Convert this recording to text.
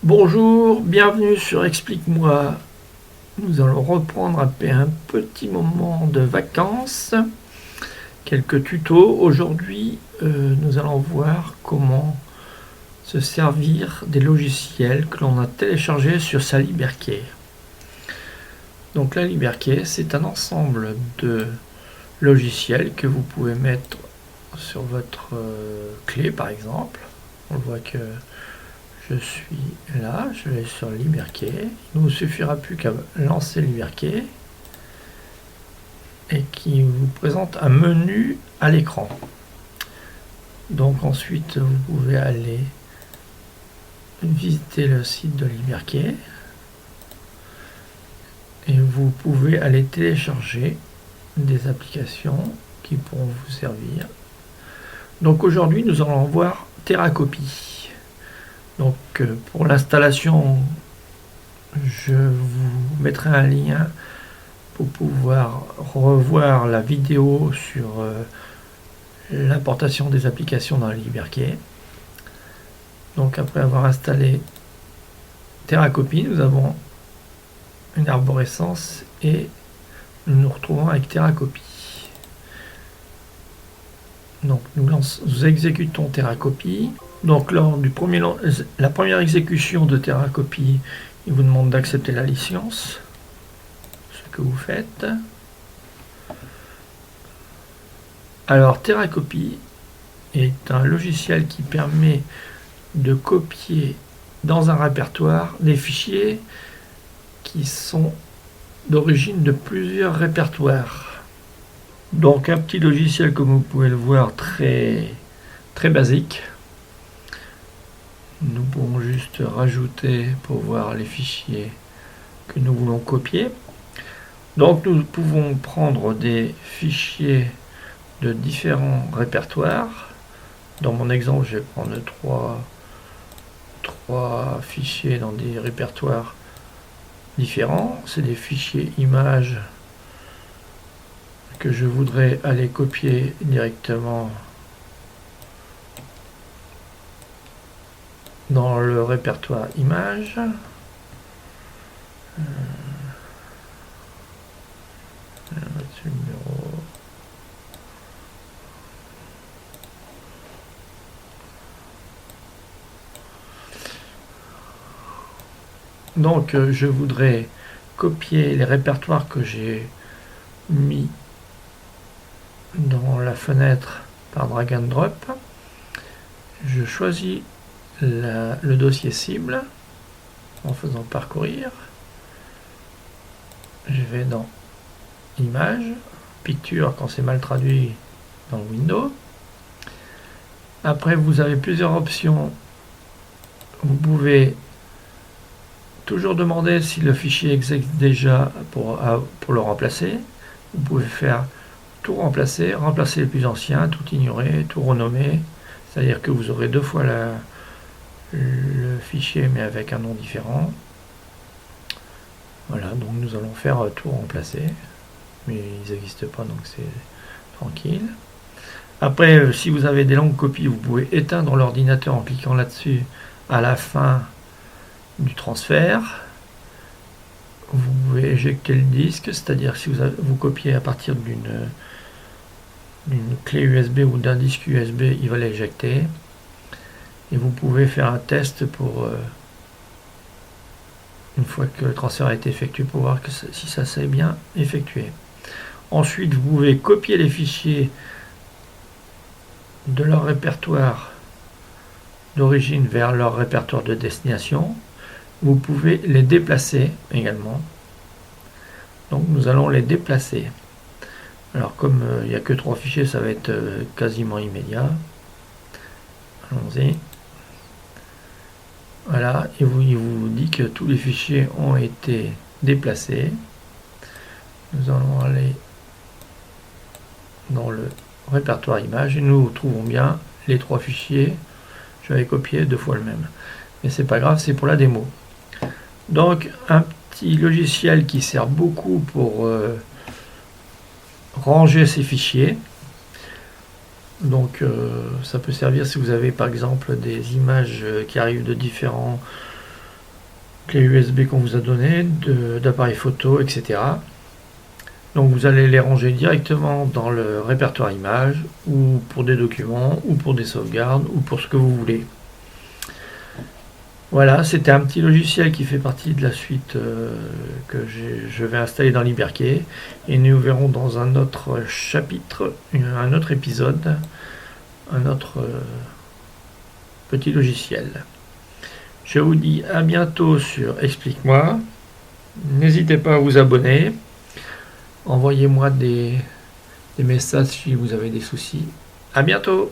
Bonjour, bienvenue sur Explique-moi. Nous allons reprendre après un petit moment de vacances. Quelques tutos. Aujourd'hui, nous allons voir comment se servir des logiciels que l'on a téléchargés sur sa LibreKey. Donc la LibreKey, c'est un ensemble de logiciels que vous pouvez mettre sur votre clé par exemple. On voit que je suis là, je vais sur LibreKey. Il ne vous suffira plus qu'à lancer LibreKey et qui vous présente un menu à l'écran. Donc ensuite, vous pouvez aller visiter le site de LibreKey et vous pouvez aller télécharger des applications qui pourront vous servir. Donc aujourd'hui, nous allons voir Terracopy. Donc pour l'installation, je vous mettrai un lien pour pouvoir revoir la vidéo sur l'importation des applications dans LibreKey. Donc après avoir installé Terracopy, nous avons une arborescence et nous nous retrouvons avec Terracopy. Donc nous exécutons Terracopy. Donc lors du la première exécution de Terracopy, il vous demande d'accepter la licence, ce que vous faites. Alors Terracopy est un logiciel qui permet de copier dans un répertoire des fichiers qui sont d'origine de plusieurs répertoires. Donc un petit logiciel, comme vous pouvez le voir, très basique. Nous pouvons juste rajouter pour voir les fichiers que nous voulons copier. Donc nous pouvons prendre des fichiers de différents répertoires. Dans mon exemple, je vais prendre trois fichiers dans des répertoires différents. C'est des fichiers images que je voudrais aller copier directement dans le répertoire images. Donc je voudrais copier les répertoires que j'ai mis dans la fenêtre par drag and drop. Je choisis le dossier cible en faisant parcourir. Je vais dans Images, Picture quand c'est mal traduit dans Windows. Après, vous avez plusieurs options. Vous pouvez toujours demander si le fichier existe déjà pour le remplacer. Vous pouvez faire tout remplacer, remplacer les plus anciens, tout ignorer, tout renommer. C'est-à-dire que vous aurez deux fois le fichier mais avec un nom différent. Voilà, donc nous allons faire tout remplacer. Mais ils n'existent pas, donc c'est tranquille. Après, si vous avez des longues copies, vous pouvez éteindre l'ordinateur en cliquant là-dessus à la fin du transfert. Vous pouvez éjecter le disque, c'est-à-dire si vous copiez à partir d'une clé USB ou d'un disque USB, il va l'éjecter. Et vous pouvez faire un test pour une fois que le transfert a été effectué pour voir si ça s'est bien effectué. Ensuite, vous pouvez copier les fichiers de leur répertoire d'origine vers leur répertoire de destination. Vous pouvez les déplacer également. Donc nous allons les déplacer. Alors comme il n'y a que 3 fichiers, ça va être quasiment immédiat. Allons-y. Voilà, et il vous dit que tous les fichiers ont été déplacés. Nous allons aller dans le répertoire images et nous trouvons bien les 3 fichiers. J'avais copié 2 fois le même. Mais c'est pas grave, c'est pour la démo. Donc un petit logiciel qui sert beaucoup pour ranger ces fichiers. Donc ça peut servir si vous avez par exemple des images qui arrivent de différents clés USB qu'on vous a données, d'appareils photo, etc. Donc vous allez les ranger directement dans le répertoire images, ou pour des documents, ou pour des sauvegardes, ou pour ce que vous voulez. Voilà, c'était un petit logiciel qui fait partie de la suite que je vais installer dans l'Ibercae. Et nous verrons dans un autre chapitre, un autre épisode, un autre petit logiciel. Je vous dis à bientôt sur Explique-moi. N'hésitez pas à vous abonner. Envoyez-moi des messages si vous avez des soucis. À bientôt!